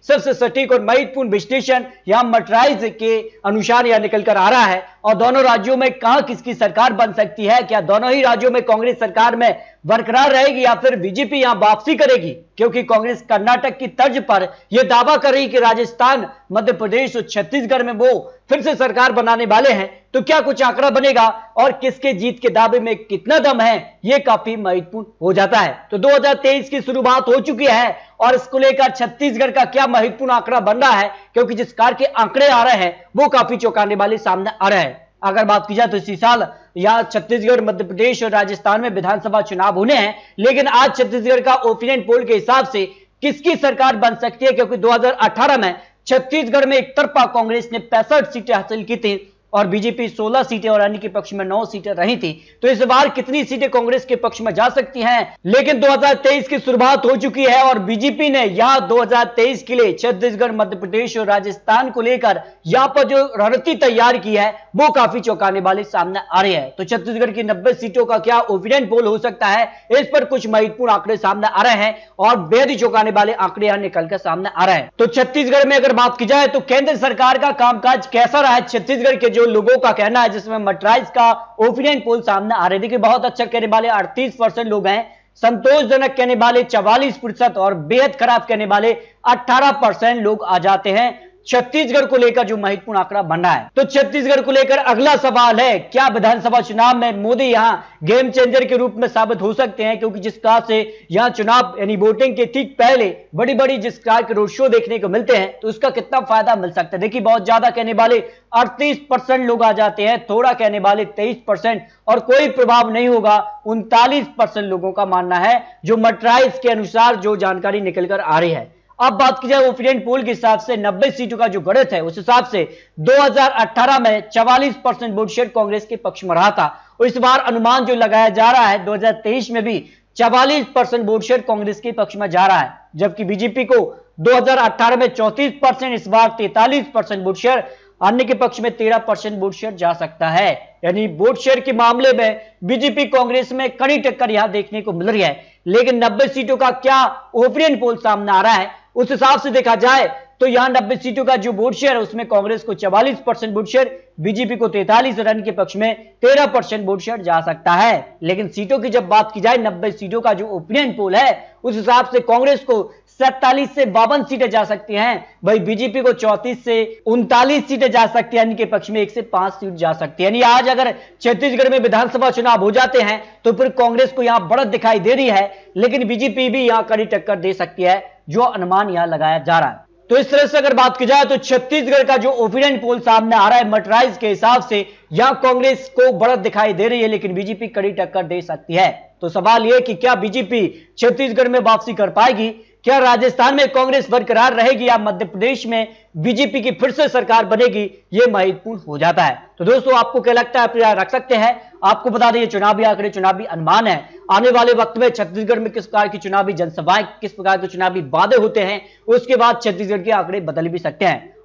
सबसे सटीक और महत्वपूर्ण विश्लेषण यहां मटराइज के अनुसार यह निकल कर आ रहा है। और दोनों राज्यों में कहां किसकी सरकार बन सकती है, क्या दोनों ही राज्यों में कांग्रेस सरकार में बरकरार रहेगी या फिर बीजेपी यहां वापसी करेगी, क्योंकि कांग्रेस कर्नाटक की तर्ज पर यह दावा कर रही कि राजस्थान, मध्य प्रदेश और छत्तीसगढ़ में वो फिर से सरकार बनाने वाले हैं। तो क्या कुछ आंकड़ा बनेगा और किसके जीत के दावे में कितना दम है, यह काफी महत्वपूर्ण हो जाता है। तो 2023 की शुरुआत हो चुकी है और इसको लेकर छत्तीसगढ़ का क्या महत्वपूर्ण आंकड़ा बन रहा है, क्योंकि जिस कार के आंकड़े आ रहे हैं वो काफी चौंकाने वाले सामने आ रहे हैं। अगर बात की जाए तो इसी साल यहां छत्तीसगढ़, मध्य प्रदेश और राजस्थान में विधानसभा चुनाव होने हैं, लेकिन आज छत्तीसगढ़ का ओपिनियन पोल के हिसाब से किसकी सरकार बन सकती है, क्योंकि 2018 में छत्तीसगढ़ में एक तरफा कांग्रेस ने 65 सीटें हासिल की थी और बीजेपी 16 सीटें और अन्य के पक्ष में 9 सीटें रही थी। तो इस बार कितनी सीटें कांग्रेस के पक्ष में जा सकती हैं, लेकिन 2023 की शुरुआत हो चुकी है और बीजेपी ने यहां 2023 के लिए छत्तीसगढ़, मध्य प्रदेश और राजस्थान को लेकर यहां पर जो रणनीति तैयार की है वो काफी चौंकाने वाले सामने आ रही है। तो छत्तीसगढ़ की 90 सीटों का क्या ओपिनियन पोल हो सकता है, इस पर कुछ महत्वपूर्ण आंकड़े सामने आ रहे हैं और बेहद ही चौंकाने वाले आंकड़े यहां निकलकर सामने आ रहे हैं। तो छत्तीसगढ़ में अगर बात की जाए तो केंद्र सरकार का कामकाज कैसा रहा है छत्तीसगढ़ के जो लोगों का कहना है, जिसमें मटराइज का ओपिनियन पोल सामने आ रहे थे कि बहुत अच्छा कहने वाले 38% लोग हैं, संतोषजनक कहने वाले 44% और बेहद खराब कहने वाले 18% लोग आ जाते हैं छत्तीसगढ़ को लेकर जो महत्वपूर्ण आंकड़ा बन रहा है। तो छत्तीसगढ़ को लेकर अगला सवाल है, क्या विधानसभा चुनाव में मोदी यहां गेम चेंजर के रूप में साबित हो सकते हैं, क्योंकि जिस प्रकार से यहां चुनाव यानी वोटिंग के ठीक पहले बड़ी बड़ी जिस प्रकार के रोड शो देखने को मिलते हैं तो उसका कितना फायदा मिल सकता है। देखिए, बहुत ज्यादा कहने वाले 38% लोग आ जाते हैं, थोड़ा कहने वाले 23% और कोई प्रभाव नहीं होगा 39% लोगों का मानना है, जो मटराइज के अनुसार जो जानकारी निकलकर आ रही है। अब बात की जाए ओपिनियन पोल के हिसाब से 90 सीटों का जो गणित है उस हिसाब से 2018 में 44% वोट शेयर कांग्रेस के पक्ष में रहा था और इस बार अनुमान जो लगाया जा रहा है 2023 में भी 44% वोट शेयर कांग्रेस के पक्ष में जा रहा है, जबकि बीजेपी को 2018 में 34%, इस बार 43% वोट शेयर, अन्य के पक्ष में 13% वोट शेयर जा सकता है। यानी वोट शेयर के मामले में बीजेपी कांग्रेस में कड़ी टक्कर यहां देखने को मिल रही है। लेकिन 90 सीटों का क्या ओपिनियन पोल सामने आ रहा है, उस हिसाब से देखा जाए तो यहां 90 सीटों का जो वोट शेयर है उसमें कांग्रेस को 44% वोट शेयर, बीजेपी को 43 और अन्य के पक्ष में 13% वोट शेयर जा सकता है। लेकिन सीटों की जब बात की जाए 90 सीटों का जो ओपिनियन पोल है उस हिसाब से कांग्रेस को 47 से 52 सीटें जा सकती हैं, भाई बीजेपी को 34 से 39 सीटें जा सकती है, अन्य के पक्ष में 1 से 5 सीट जा सकती है। यानी आज अगर छत्तीसगढ़ में विधानसभा चुनाव हो जाते हैं तो फिर कांग्रेस को यहां बढ़त दिखाई दे रही है, लेकिन बीजेपी भी यहां कड़ी टक्कर दे सकती है, जो अनुमान यहां लगाया जा रहा है। तो इस तरह से अगर बात की जाए तो छत्तीसगढ़ का जो ओपिनियन पोल सामने आ रहा है मटराइज के हिसाब से यहां कांग्रेस को बढ़त दिखाई दे रही है, लेकिन बीजेपी कड़ी टक्कर दे सकती है। तो सवाल यह कि क्या बीजेपी छत्तीसगढ़ में वापसी कर पाएगी, क्या राजस्थान में कांग्रेस बरकरार रहेगी या मध्य प्रदेश में बीजेपी की फिर से सरकार बनेगी, यह महत्वपूर्ण हो जाता है। तो दोस्तों, आपको क्या लगता है, आप रख सकते हैं। आपको बता दें, चुनावी आंकड़े, चुनावी अनुमान है। आने वाले वक्त में छत्तीसगढ़ में किस प्रकार की चुनावी जनसभाएं, किस प्रकार के चुनावी वादे होते हैं, उसके बाद छत्तीसगढ़ के आंकड़े बदल भी सकते हैं।